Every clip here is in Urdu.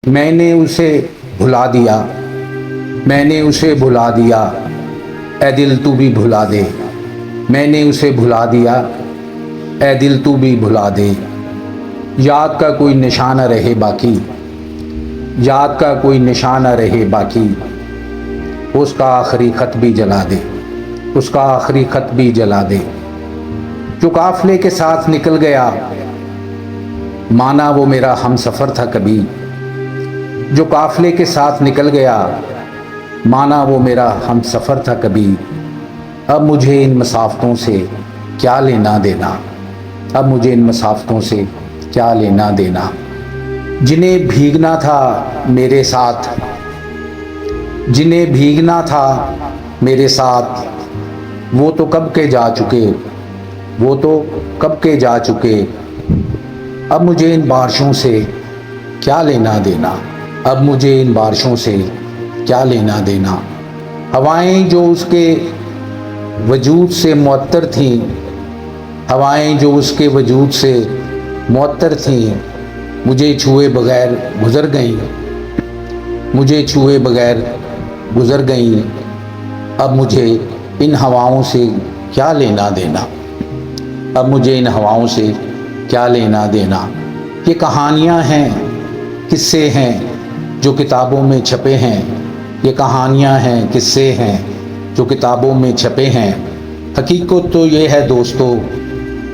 میں نے اسے بھلا دیا، میں نے اسے بھلا دیا، اے دل تو بھی بھلا دے، میں نے اسے بھلا دیا، اے دل تو بھی بھلا دے۔ یاد کا کوئی نشان نہ رہے باقی، یاد کا کوئی نشان نہ رہے باقی، اس کا آخری خط بھی جلا دے، اس کا آخری خط بھی جلا دے۔ جو قافلے کے ساتھ نکل گیا، مانا وہ میرا ہم سفر تھا کبھی، جو قافلے کے ساتھ نکل گیا، مانا وہ میرا ہم سفر تھا کبھی۔ اب مجھے ان مسافتوں سے کیا لینا دینا، اب مجھے ان مسافتوں سے کیا لینا دینا۔ جنہیں بھیگنا تھا میرے ساتھ، جنہیں بھیگنا تھا میرے ساتھ، وہ تو کب کے جا چکے، وہ تو کب کے جا چکے۔ اب مجھے ان بارشوں سے کیا لینا دینا، اب مجھے ان بارشوں سے کیا لینا دینا۔ ہوائیں جو اس کے وجود سے معطر تھیں، ہوائیں جو اس کے وجود سے معطر تھیں، مجھے چھوئے بغیر گزر گئیں، مجھے چھوئے بغیر گزر گئیں۔ اب مجھے ان ہواؤں سے کیا لینا دینا، اب مجھے ان ہواؤں سے کیا لینا دینا۔ یہ کہانیاں ہیں، قصے ہیں جو کتابوں میں چھپے ہیں، یہ کہانیاں ہیں، قصے ہیں جو کتابوں میں چھپے ہیں۔ حقیقت تو یہ ہے دوستو،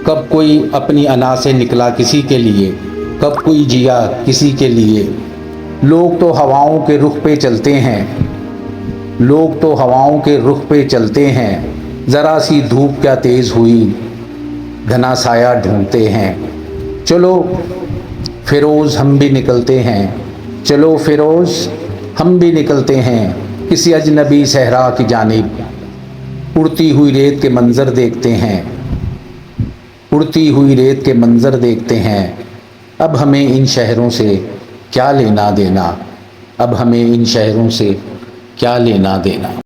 کب کوئی اپنی انا سے نکلا کسی کے لیے، کب کوئی جیا کسی کے لیے۔ لوگ تو ہواؤں کے رخ پہ چلتے ہیں، لوگ تو ہواؤں کے رخ پہ چلتے ہیں، ذرا سی دھوپ کیا تیز ہوئی، گھنا سایہ ڈھونڈتے ہیں۔ چلو فیروز ہم بھی نکلتے ہیں، چلو فیروز ہم بھی نکلتے ہیں، کسی اجنبی صحرا کی جانب اڑتی ہوئی ریت کے منظر دیکھتے ہیں، اڑتی ہوئی ریت کے منظر دیکھتے ہیں۔ اب ہمیں ان شہروں سے کیا لینا دینا، اب ہمیں ان شہروں سے کیا لینا دینا۔